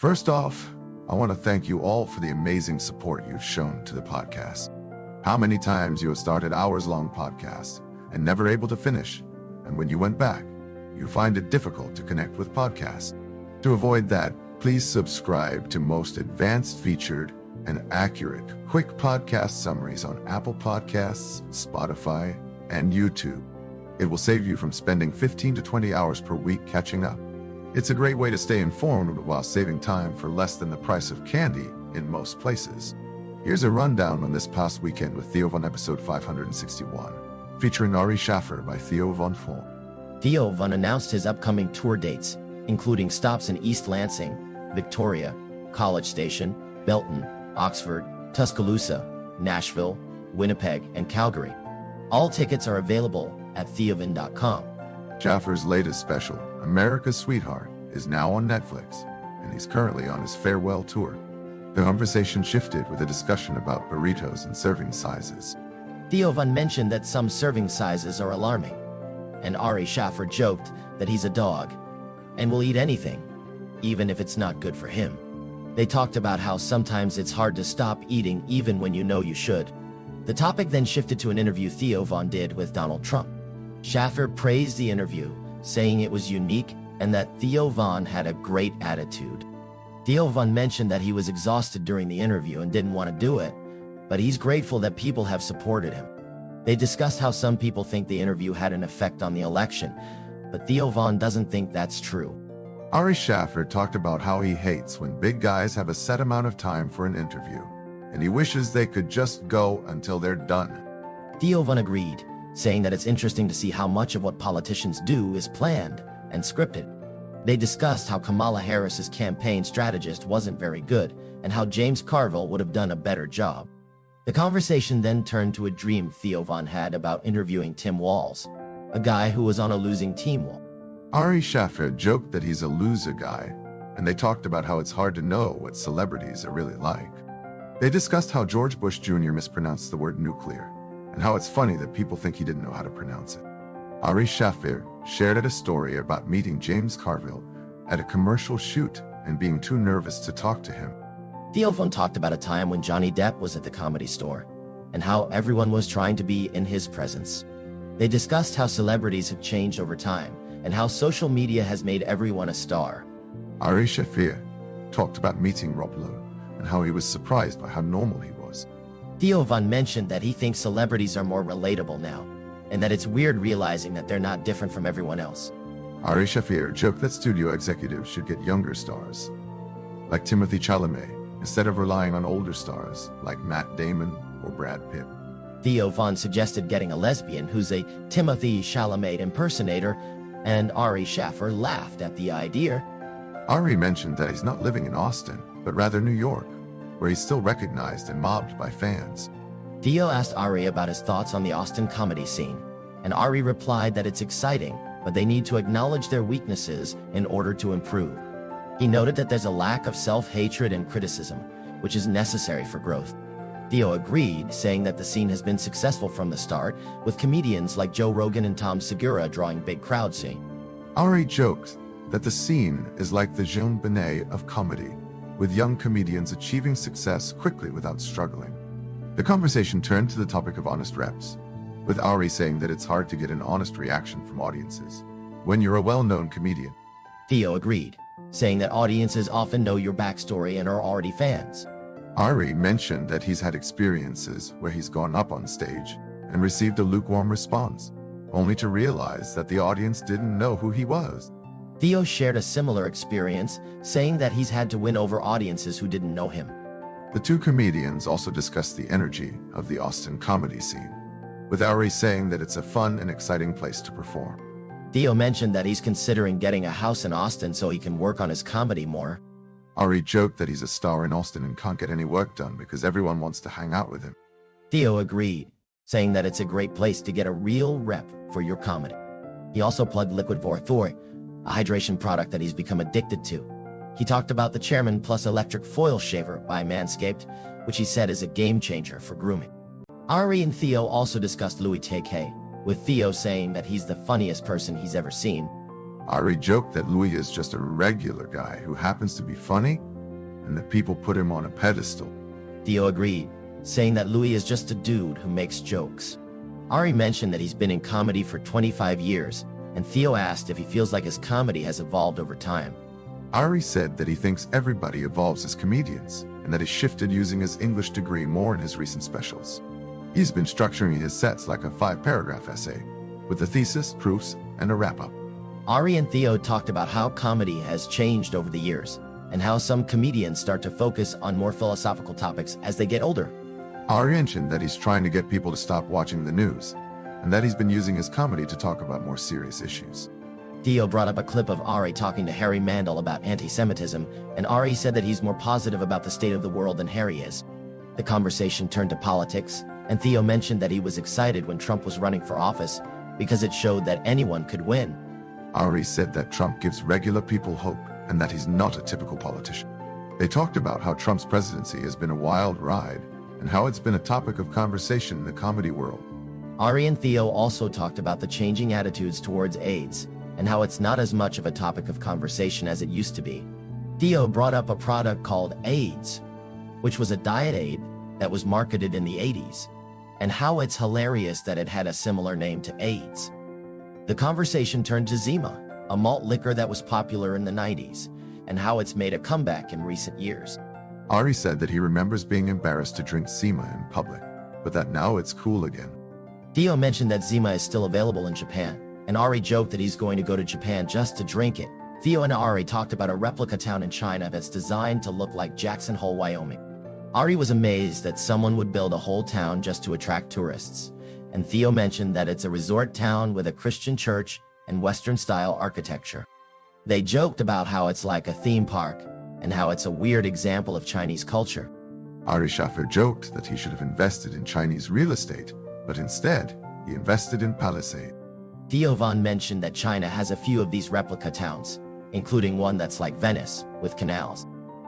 First off, I want to thank you all for the amazing support you've shown to the podcast. How many times you have started hours-long podcasts and never able to finish, and when you went back, you find it difficult to connect with podcasts. To avoid that, please subscribe to most advanced, featured, and accurate quick podcast summaries on Apple Podcasts, Spotify, and YouTube. It will save you from spending 15 to 20 hours per week catching up. It's a great way to stay informed while saving time for less than the price of candy in most places. Here's a rundown on this past weekend with Theo Von episode 561, featuring Ari Shaffir by Theo Von Form. Theo Von announced his upcoming tour dates, including stops in East Lansing, Victoria, College Station, Belton, Oxford, Tuscaloosa, Nashville, Winnipeg, and Calgary. All tickets are available at theovon.com. Shaffir's latest special, America's Sweetheart, is now on Netflix, and he's currently on his farewell tour. The conversation shifted with a discussion about burritos and serving sizes. Theo Von mentioned that some serving sizes are alarming, and Ari Shaffir joked that he's a dog and will eat anything, even if it's not good for him. They talked about how sometimes it's hard to stop eating even when you know you should. The topic then shifted to an interview Theo Von did with Donald Trump. Shaffir praised the interview, saying it was unique and that Theo Von had a great attitude. Theo Von mentioned that he was exhausted during the interview and didn't want to do it, but he's grateful that people have supported him. They discussed how some people think the interview had an effect on the election, but Theo Von doesn't think that's true. Ari Shaffir talked about how he hates when big guys have a set amount of time for an interview, and he wishes they could just go until they're done. Theo Von agreed, saying that it's interesting to see how much of what politicians do is planned and scripted. They discussed how Kamala Harris's campaign strategist wasn't very good and how James Carville would have done a better job. The conversation then turned to a dream Theo Von had about interviewing Tim Walz, a guy who was on a losing team. Ari Shaffir joked that he's a loser guy, and they talked about how it's hard to know what celebrities are really like. They discussed how George Bush Jr. mispronounced the word nuclear, and how it's funny that people think he didn't know how to pronounce it. Ari Shaffir shared a story about meeting James Carville at a commercial shoot and being too nervous to talk to him. Theo Von talked about a time when Johnny Depp was at the Comedy Store, and how everyone was trying to be in his presence. They discussed how celebrities have changed over time, and how social media has made everyone a star. Ari Shaffir talked about meeting Rob Lowe and how he was surprised by how normal he was. Theo Von mentioned that he thinks celebrities are more relatable now, and that it's weird realizing that they're not different from everyone else. Ari Shaffir joked that studio executives should get younger stars, like Timothée Chalamet, instead of relying on older stars like Matt Damon or Brad Pitt. Theo Von suggested getting a lesbian who's a Timothée Chalamet impersonator, and Ari Shaffir laughed at the idea. Ari mentioned that he's not living in Austin, but rather New York, where he's still recognized and mobbed by fans. Theo asked Ari about his thoughts on the Austin comedy scene, and Ari replied that it's exciting, but they need to acknowledge their weaknesses in order to improve. He noted that there's a lack of self-hatred and criticism, which is necessary for growth. Theo agreed, saying that the scene has been successful from the start, with comedians like Joe Rogan and Tom Segura drawing big crowds seeing. Ari joked that the scene is like the Jean Benet of comedy, with young comedians achieving success quickly without struggling. The conversation turned to the topic of honest reps, with Ari saying that it's hard to get an honest reaction from audiences when you're a well-known comedian. Theo agreed, saying that audiences often know your backstory and are already fans. Ari mentioned that he's had experiences where he's gone up on stage and received a lukewarm response, only to realize that the audience didn't know who he was. Theo shared a similar experience, saying that he's had to win over audiences who didn't know him. The two comedians also discussed the energy of the Austin comedy scene, with Ari saying that it's a fun and exciting place to perform. Theo mentioned that he's considering getting a house in Austin so he can work on his comedy more. Ari joked that he's a star in Austin and can't get any work done because everyone wants to hang out with him. Theo agreed, saying that it's a great place to get a real rep for your comedy. He also plugged Liquid Vorthor, a hydration product that he's become addicted to. He talked about the Chairman Plus electric foil shaver by Manscaped, which he said is a game changer for grooming. Ari and Theo also discussed Louis T.K., with Theo saying that he's the funniest person he's ever seen. Ari joked that Louis is just a regular guy who happens to be funny and that people put him on a pedestal. Theo agreed, saying that Louis is just a dude who makes jokes. Ari mentioned that he's been in comedy for 25 years, and Theo asked if he feels like his comedy has evolved over time. Ari said that he thinks everybody evolves as comedians, and that he shifted using his English degree more in his recent specials. He's been structuring his sets like a 5-paragraph essay, with a thesis, proofs, and a wrap-up. Ari and Theo talked about how comedy has changed over the years, and how some comedians start to focus on more philosophical topics as they get older. Ari mentioned that he's trying to get people to stop watching the news, and that he's been using his comedy to talk about more serious issues. Theo brought up a clip of Ari talking to Harry Mandel about anti-Semitism, and Ari said that he's more positive about the state of the world than Harry is. The conversation turned to politics, and Theo mentioned that he was excited when Trump was running for office because it showed that anyone could win. Ari said that Trump gives regular people hope and that he's not a typical politician. They talked about how Trump's presidency has been a wild ride and how it's been a topic of conversation in the comedy world. Ari and Theo also talked about the changing attitudes towards AIDS and how it's not as much of a topic of conversation as it used to be. Theo brought up a product called AIDS, which was a diet aid that was marketed in the 80s, and how it's hilarious that it had a similar name to AIDS. The conversation turned to zema, a malt liquor that was popular in the 90s, and how it's made a comeback in recent years. Ari said that he remembers being embarrassed to drink zema in public, but that now it's cool again. Theo mentioned that zema is still available in Japan, and Ari joked that he's going to go to Japan just to drink it. Theo and Ari talked about a replica town in China that's designed to look like Jackson Hole, Wyoming. Ari was amazed that someone would build a whole town just to attract tourists, and Theo mentioned that it's a resort town with a Christian church and Western-style architecture. They joked about how it's like a theme park, and how it's a weird example of Chinese culture. Ari Shaffir joked that he should have invested in Chinese real estate, but instead, he invested in Palisade. Theo Von mentioned that China has a few of these replica towns, including one that's like Venice, with canals.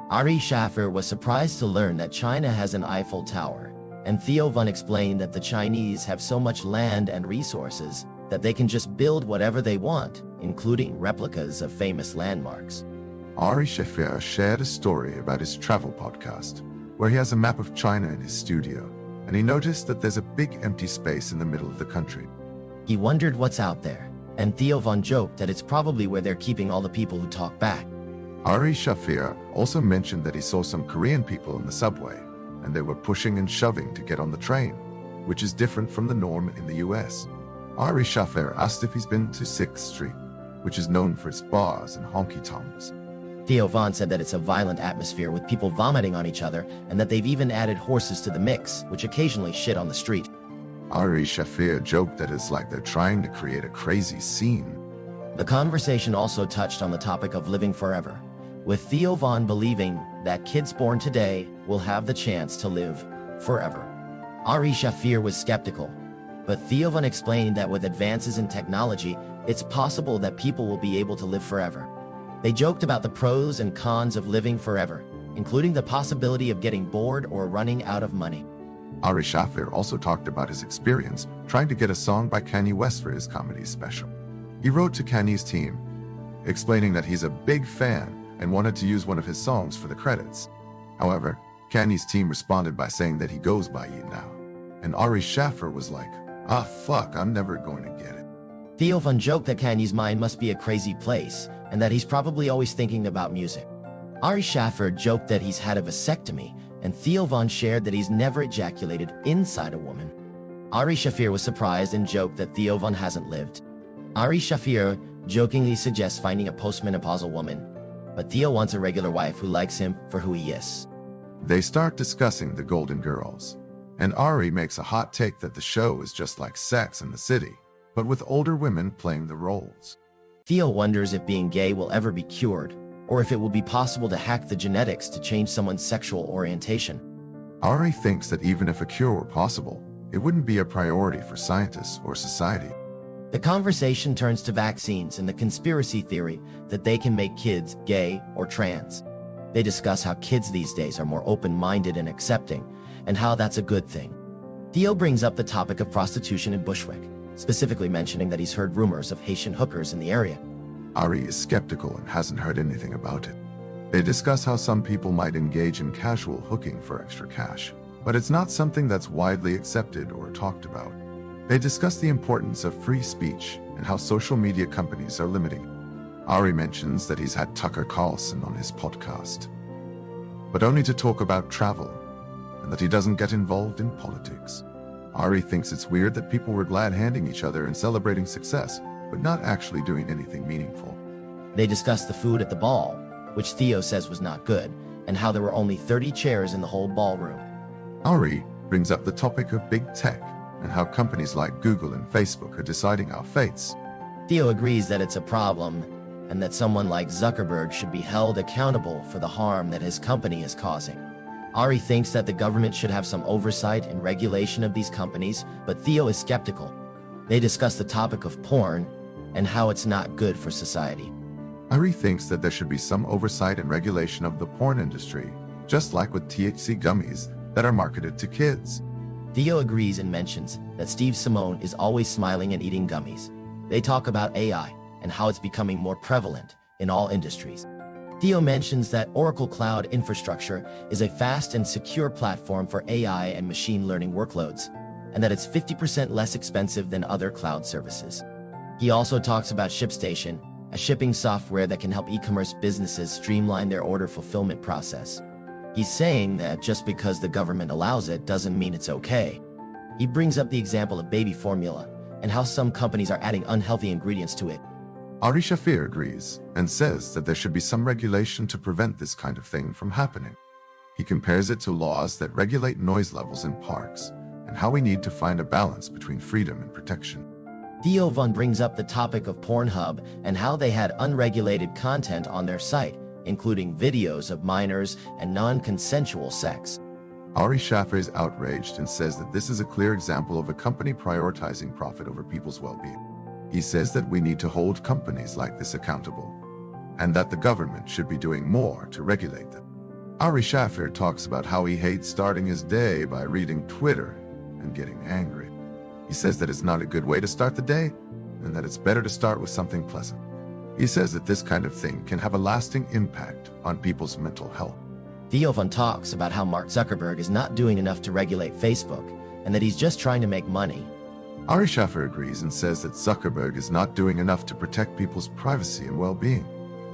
Ari Shaffir was surprised to learn that China has an Eiffel Tower, and Theo Von explained that the Chinese have so much land and resources that they can just build whatever they want, including replicas of famous landmarks. Ari Shaffir shared a story about his travel podcast, where he has a map of China in his studio, and he noticed that there's a big empty space in the middle of the country. He wondered what's out there, and Theo Von joked that it's probably where they're keeping all the people who talk back. Ari Shaffir also mentioned that he saw some Korean people in the subway, and they were pushing and shoving to get on the train, which is different from the norm in the US. Ari Shaffir asked if he's been to 6th Street, which is known for its bars and honky-tonks. Theo Von said that it's a violent atmosphere with people vomiting on each other, and that they've even added horses to the mix, which occasionally shit on the street. Ari Shaffir joked that it's like they're trying to create a crazy scene. The conversation also touched on the topic of living forever, with Theo Von believing that kids born today will have the chance to live forever. Ari Shaffir was skeptical, but Theo Von explained that with advances in technology, it's possible that people will be able to live forever. They joked about the pros and cons of living forever, including the possibility of getting bored or running out of money. Ari Shaffir also talked about his experience trying to get a song by Kanye West for his comedy special. He wrote to Kanye's team, explaining that he's a big fan and wanted to use one of his songs for the credits. However, Kanye's team responded by saying that he goes by Ye now. And Ari Shaffir was like, fuck, I'm never going to get it. Theo Von joked that Kanye's mind must be a crazy place, and that he's probably always thinking about music. Ari Shaffir joked that he's had a vasectomy, and Theo Von shared that he's never ejaculated inside a woman. Ari Shaffir was surprised and joked that Theo Von hasn't lived. Ari Shaffir jokingly suggests finding a postmenopausal woman, but Theo wants a regular wife who likes him for who he is. They start discussing the Golden Girls, and Ari makes a hot take that the show is just like Sex and the City, but with older women playing the roles. Theo wonders if being gay will ever be cured, or if it will be possible to hack the genetics to change someone's sexual orientation. Ari thinks that even if a cure were possible, it wouldn't be a priority for scientists or society. The conversation turns to vaccines and the conspiracy theory that they can make kids gay or trans. They discuss how kids these days are more open-minded and accepting, and how that's a good thing. Theo brings up the topic of prostitution in Bushwick, specifically mentioning that he's heard rumors of Haitian hookers in the area. Ari is skeptical and hasn't heard anything about it. They discuss how some people might engage in casual hooking for extra cash, but it's not something that's widely accepted or talked about. They discuss the importance of free speech and how social media companies are limiting it. Ari mentions that he's had Tucker Carlson on his podcast, but only to talk about travel, and that he doesn't get involved in politics. Ari thinks it's weird that people were glad-handing each other and celebrating success, but not actually doing anything meaningful. They discuss the food at the ball, which Theo says was not good, and how there were only 30 chairs in the whole ballroom. Ari brings up the topic of big tech and how companies like Google and Facebook are deciding our fates. Theo agrees that it's a problem, and that someone like Zuckerberg should be held accountable for the harm that his company is causing. Ari thinks that the government should have some oversight and regulation of these companies, but Theo is skeptical. They discuss the topic of porn and how it's not good for society. Ari thinks that there should be some oversight and regulation of the porn industry, just like with THC gummies that are marketed to kids. Theo agrees and mentions that Steve Simone is always smiling and eating gummies. They talk about AI and how it's becoming more prevalent in all industries. Theo mentions that Oracle Cloud Infrastructure is a fast and secure platform for AI and machine learning workloads, and that it's 50% less expensive than other cloud services. He also talks about ShipStation, a shipping software that can help e-commerce businesses streamline their order fulfillment process. He's saying that just because the government allows it doesn't mean it's okay. He brings up the example of baby formula and how some companies are adding unhealthy ingredients to it. Ari Shaffir agrees and says that there should be some regulation to prevent this kind of thing from happening. He compares it to laws that regulate noise levels in parks and how we need to find a balance between freedom and protection. Theo brings up the topic of Pornhub and how they had unregulated content on their site, including videos of minors and non-consensual sex. Ari Shaffir is outraged and says that this is a clear example of a company prioritizing profit over people's well-being. He says that we need to hold companies like this accountable, and that the government should be doing more to regulate them. Ari Shaffir talks about how he hates starting his day by reading Twitter and getting angry. He says that it's not a good way to start the day, and that it's better to start with something pleasant. He says that this kind of thing can have a lasting impact on people's mental health. Theo talks about how Mark Zuckerberg is not doing enough to regulate Facebook, and that he's just trying to make money. Ari Shaffir agrees and says that Zuckerberg is not doing enough to protect people's privacy and well-being.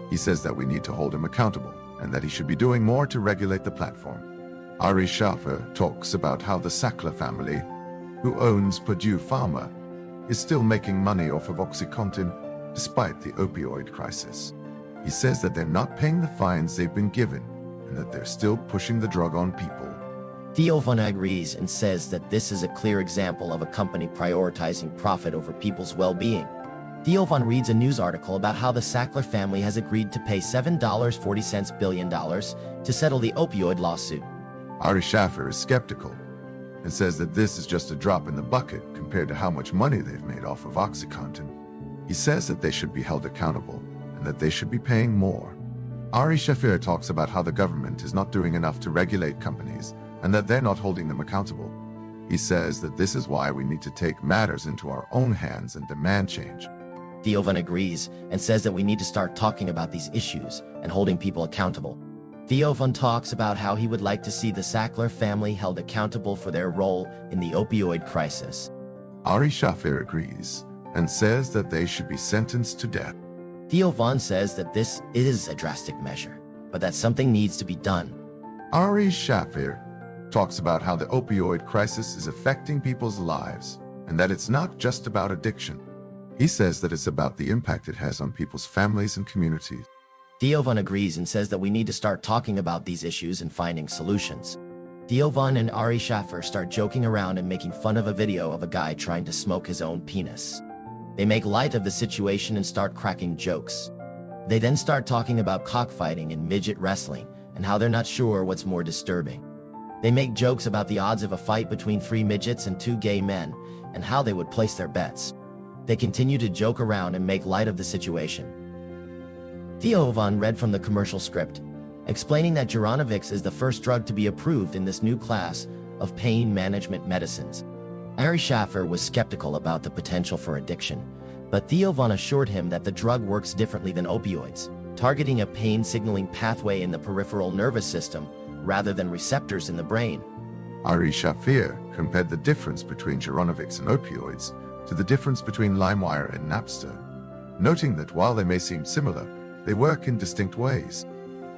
He says that we need to hold him accountable, and that he should be doing more to regulate the platform. Ari Shaffir talks about how the Sackler family, who owns Purdue Pharma, is still making money off of OxyContin despite the opioid crisis. He says that they're not paying the fines they've been given, and that they're still pushing the drug on people. Theo agrees and says that this is a clear example of a company prioritizing profit over people's well-being. Theo reads a news article about how the Sackler family has agreed to pay $7.40 billion to settle the opioid lawsuit. Ari Shaffir is skeptical and says that this is just a drop in the bucket compared to how much money they've made off of OxyContin. He says that they should be held accountable and that they should be paying more. Ari Shaffir talks about how the government is not doing enough to regulate companies and that they're not holding them accountable. He says that this is why we need to take matters into our own hands and demand change. Theo agrees and says that we need to start talking about these issues and holding people accountable. Theo talks about how he would like to see the Sackler family held accountable for their role in the opioid crisis. Ari Shaffir agrees and says that they should be sentenced to death. Theo says that this is a drastic measure, but that something needs to be done. Ari Shaffir talks about how the opioid crisis is affecting people's lives and that it's not just about addiction. He says that it's about the impact it has on people's families and communities. Theo agrees and says that we need to start talking about these issues and finding solutions. Theo and Ari Shaffir start joking around and making fun of a video of a guy trying to smoke his own penis. They make light of the situation and start cracking jokes. They then start talking about cockfighting and midget wrestling and how they're not sure what's more disturbing. They make jokes about the odds of a fight between 3 midgets and 2 gay men and how they would place their bets. They continue to joke around and make light of the situation. Theo read from the commercial script, explaining that Geronovix is the first drug to be approved in this new class of pain management medicines. Ari Shaffir was skeptical about the potential for addiction, but Theo assured him that the drug works differently than opioids, targeting a pain-signaling pathway in the peripheral nervous system rather than receptors in the brain. Ari Shaffir compared the difference between Geronovics and opioids to the difference between LimeWire and Napster, noting that while they may seem similar, they work in distinct ways.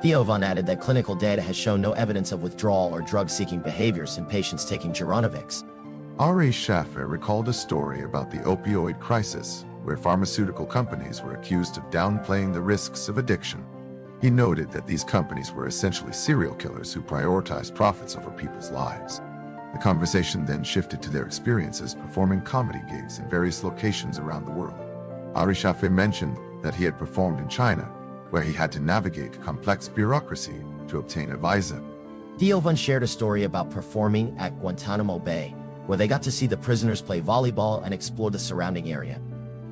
Theo added that clinical data has shown no evidence of withdrawal or drug-seeking behaviors in patients taking Geronovics. Ari Shaffir recalled a story about the opioid crisis, where pharmaceutical companies were accused of downplaying the risks of addiction. He noted that these companies were essentially serial killers who prioritized profits over people's lives. The conversation then shifted to their experiences performing comedy gigs in various locations around the world. Ari Shaffir mentioned that he had performed in China, where he had to navigate complex bureaucracy to obtain a visa. Theo shared a story about performing at Guantanamo Bay, where they got to see the prisoners play volleyball and explore the surrounding area.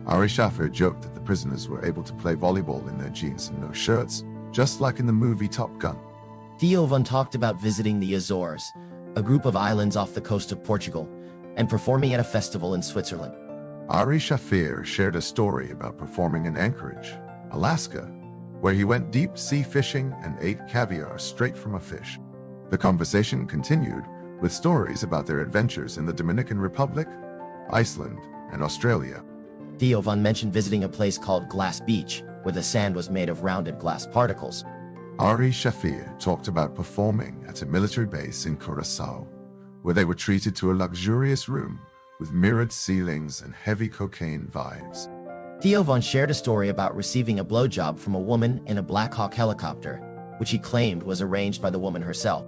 Ari Shaffir joked that the prisoners were able to play volleyball in their jeans and no shirts, just like in the movie Top Gun. Theo talked about visiting the Azores, a group of islands off the coast of Portugal, and performing at a festival in Switzerland. Ari Shaffir shared a story about performing in Anchorage, Alaska, where he went deep-sea fishing and ate caviar straight from a fish. The conversation continued with stories about their adventures in the Dominican Republic, Iceland, and Australia. Theo mentioned visiting a place called Glass Beach, where the sand was made of rounded glass particles. Ari Shaffir talked about performing at a military base in Curaçao, where they were treated to a luxurious room with mirrored ceilings and heavy cocaine vibes. Theo shared a story about receiving a blowjob from a woman in a Black Hawk helicopter, which he claimed was arranged by the woman herself.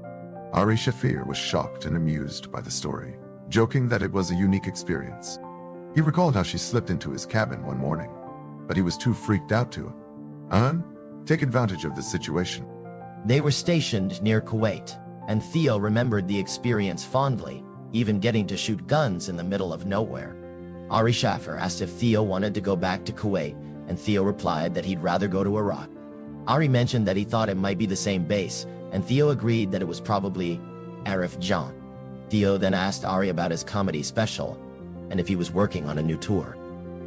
Ari Shaffir was shocked and amused by the story, joking that it was a unique experience. He recalled how she slipped into his cabin one morning, but he was too freaked out to take advantage of the situation. They were stationed near Kuwait, and Theo remembered the experience fondly, even getting to shoot guns in the middle of nowhere. Ari Shaffir asked if Theo wanted to go back to Kuwait, and Theo replied that he'd rather go to Iraq. Ari mentioned that he thought it might be the same base, and Theo agreed that it was probably Arif Jan. Theo then asked Ari about his comedy special, and if he was working on a new tour.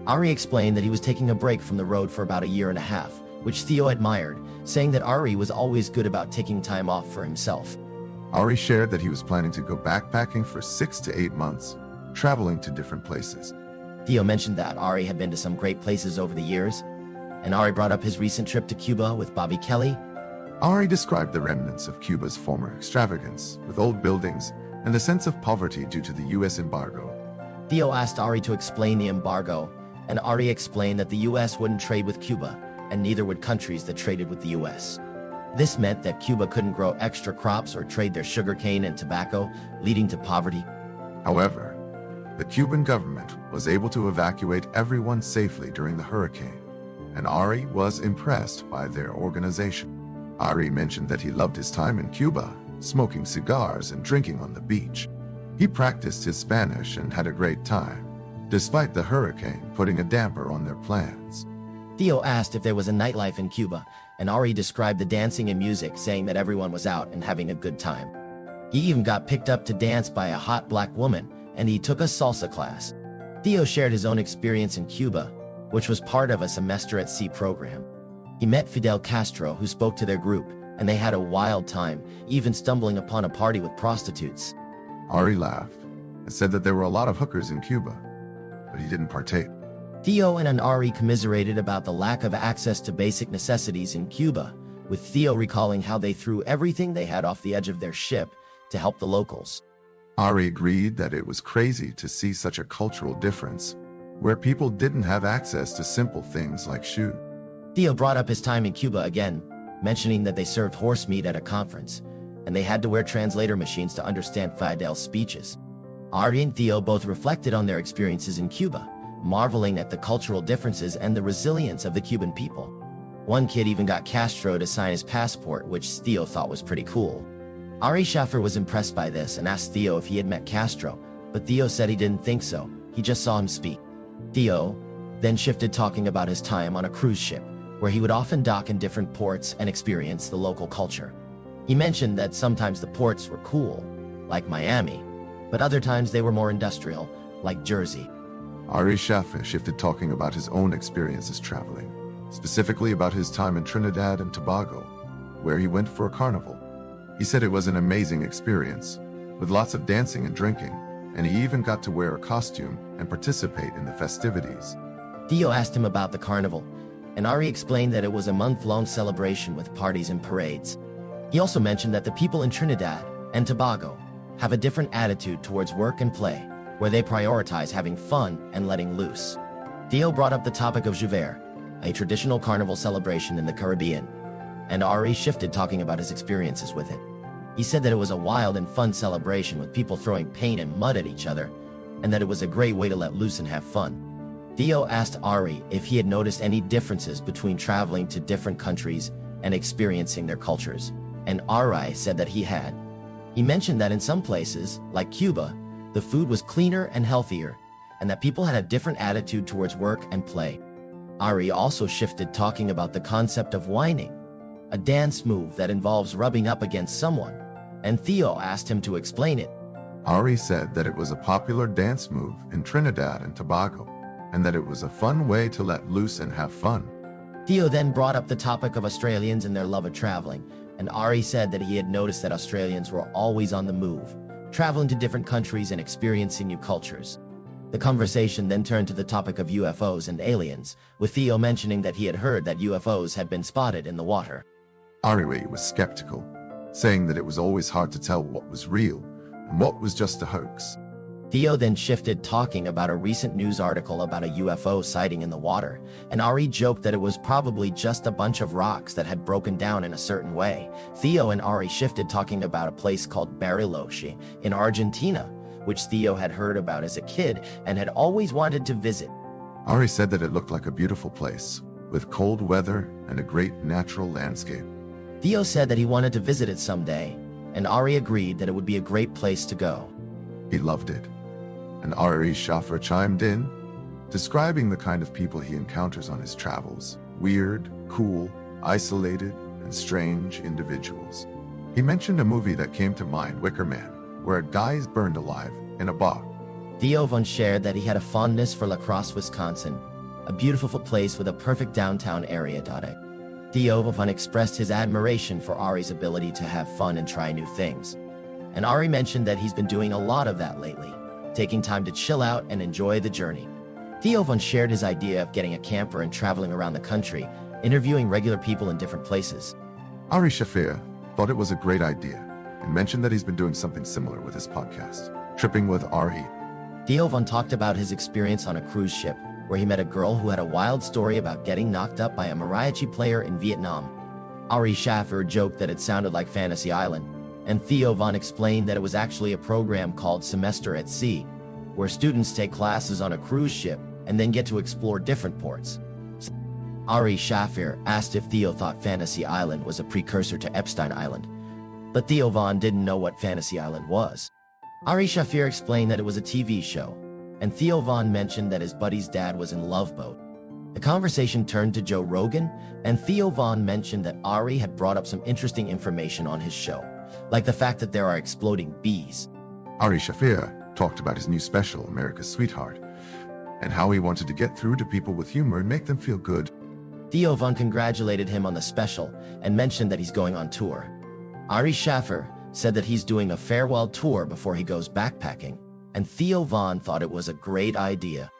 Ari explained that he was taking a break from the road for about a year and a half, which Theo admired, saying that Ari was always good about taking time off for himself. Ari shared that he was planning to go backpacking for 6 to 8 months, traveling to different places. Theo mentioned that Ari had been to some great places over the years, and Ari brought up his recent trip to Cuba with Bobby Kelly. Ari described the remnants of Cuba's former extravagance, with old buildings and a sense of poverty due to the U.S. embargo. Theo asked Ari to explain the embargo, and Ari explained that the U.S. wouldn't trade with Cuba, and neither would countries that traded with the U.S. This meant that Cuba couldn't grow extra crops or trade their sugarcane and tobacco, leading to poverty. However, the Cuban government was able to evacuate everyone safely during the hurricane, and Ari was impressed by their organization. Ari mentioned that he loved his time in Cuba, smoking cigars and drinking on the beach. He practiced his Spanish and had a great time, despite the hurricane putting a damper on their plans. Theo asked if there was a nightlife in Cuba, and Ari described the dancing and music, saying that everyone was out and having a good time. He even got picked up to dance by a hot black woman, and he took a salsa class. Theo shared his own experience in Cuba, which was part of a semester at sea program. He met Fidel Castro, who spoke to their group, and they had a wild time, even stumbling upon a party with prostitutes. Ari laughed and said that there were a lot of hookers in Cuba, but he didn't partake. Theo and Ari commiserated about the lack of access to basic necessities in Cuba, with Theo recalling how they threw everything they had off the edge of their ship to help the locals. Ari agreed that it was crazy to see such a cultural difference, where people didn't have access to simple things like shoes. Theo brought up his time in Cuba again, mentioning that they served horse meat at a conference, and they had to wear translator machines to understand Fidel's speeches. Ari and Theo both reflected on their experiences in Cuba, marveling at the cultural differences and the resilience of the Cuban people. One kid even got Castro to sign his passport, which Theo thought was pretty cool. Ari Shaffir was impressed by this and asked Theo if he had met Castro, but Theo said he didn't think so, he just saw him speak. Theo then shifted talking about his time on a cruise ship, where he would often dock in different ports and experience the local culture. He mentioned that sometimes the ports were cool, like Miami, but other times they were more industrial, like Jersey. Ari Shaffir shifted talking about his own experiences traveling, specifically about his time in Trinidad and Tobago, where he went for a carnival. He said it was an amazing experience, with lots of dancing and drinking, and he even got to wear a costume and participate in the festivities. Theo asked him about the carnival, and Ari explained that it was a month-long celebration with parties and parades. He also mentioned that the people in Trinidad and Tobago have a different attitude towards work and play, where they prioritize having fun and letting loose. Theo brought up the topic of Juver, a traditional carnival celebration in the Caribbean, and Ari shifted talking about his experiences with it. He said that it was a wild and fun celebration with people throwing paint and mud at each other, and that it was a great way to let loose and have fun. Theo asked Ari if he had noticed any differences between traveling to different countries and experiencing their cultures, and Ari said that he had. He mentioned that in some places, like Cuba, the food was cleaner and healthier, and that people had a different attitude towards work and play. Ari also shifted talking about the concept of whining, a dance move that involves rubbing up against someone, and Theo asked him to explain it. Ari said that it was a popular dance move in Trinidad and Tobago, and that it was a fun way to let loose and have fun. Theo then brought up the topic of Australians and their love of traveling, and Ari said that he had noticed that Australians were always on the move, traveling to different countries and experiencing new cultures. The conversation then turned to the topic of UFOs and aliens, with Theo mentioning that he had heard that UFOs had been spotted in the water. Ari was skeptical, saying that it was always hard to tell what was real and what was just a hoax. Theo then shifted talking about a recent news article about a UFO sighting in the water, and Ari joked that it was probably just a bunch of rocks that had broken down in a certain way. Theo and Ari shifted talking about a place called Bariloche in Argentina, which Theo had heard about as a kid and had always wanted to visit. Ari said that it looked like a beautiful place, with cold weather and a great natural landscape. Theo said that he wanted to visit it someday, and Ari agreed that it would be a great place to go. He loved it. And Ari Shaffir chimed in, describing the kind of people he encounters on his travels: weird, cool, isolated, and strange individuals. He mentioned a movie that came to mind, Wicker Man, where a guy is burned alive in a bar. Theo shared that he had a fondness for La Crosse, Wisconsin, a beautiful place with a perfect downtown area. Theo expressed his admiration for Ari's ability to have fun and try new things. And Ari mentioned that he's been doing a lot of that lately, taking time to chill out and enjoy the journey. Theo shared his idea of getting a camper and traveling around the country, interviewing regular people in different places. Ari Shaffir thought it was a great idea and mentioned that he's been doing something similar with his podcast, Tripping with Ari. Theo talked about his experience on a cruise ship, where he met a girl who had a wild story about getting knocked up by a mariachi player in Vietnam. Ari Shaffir joked that it sounded like Fantasy Island, and Theo explained that it was actually a program called Semester at Sea, where students take classes on a cruise ship and then get to explore different ports. Ari Shaffir asked if Theo thought Fantasy Island was a precursor to Epstein Island, but Theo didn't know what Fantasy Island was. Ari Shaffir explained that it was a TV show, and Theo mentioned that his buddy's dad was in Love Boat. The conversation turned to Joe Rogan, and Theo mentioned that Ari had brought up some interesting information on his show, like the fact that there are exploding bees. Ari Shaffir talked about his new special, America's Sweetheart, and how he wanted to get through to people with humor and make them feel good. Theo congratulated him on the special and mentioned that he's going on tour. Ari Shaffir said that he's doing a farewell tour before he goes backpacking, and Theo thought it was a great idea.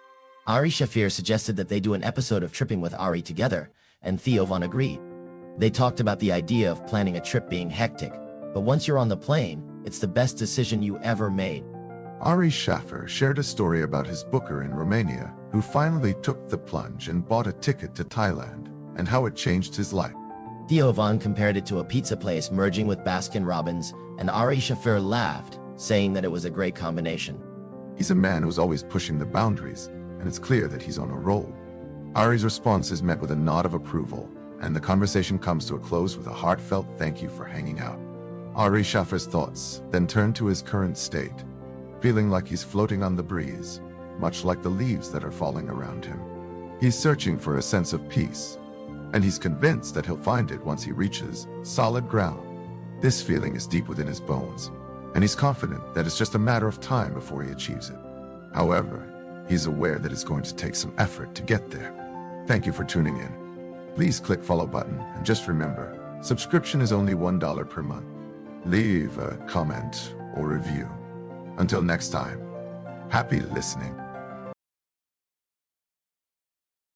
Ari Shaffir suggested that they do an episode of Tripping with Ari together, and Theo agreed. They talked about the idea of planning a trip being hectic, but once you're on the plane, it's the best decision you ever made. Ari Shaffir shared a story about his booker in Romania who finally took the plunge and bought a ticket to Thailand, and how it changed his life. Theo compared it to a pizza place merging with Baskin-Robbins, and Ari Shaffir laughed, saying that it was a great combination. He's a man who's always pushing the boundaries, and it's clear that he's on a roll. Ari's response is met with a nod of approval, and the conversation comes to a close with a heartfelt thank you for hanging out. Ari Shaffir's thoughts then turn to his current state, feeling like he's floating on the breeze, much like the leaves that are falling around him. He's searching for a sense of peace, and he's convinced that he'll find it once he reaches solid ground. This feeling is deep within his bones, and he's confident that it's just a matter of time before he achieves it. However, he's aware that it's going to take some effort to get there. Thank you for tuning in. please click follow button, and just remember, subscription is only $1 per month. Leave a comment or review. Until next time, happy listening.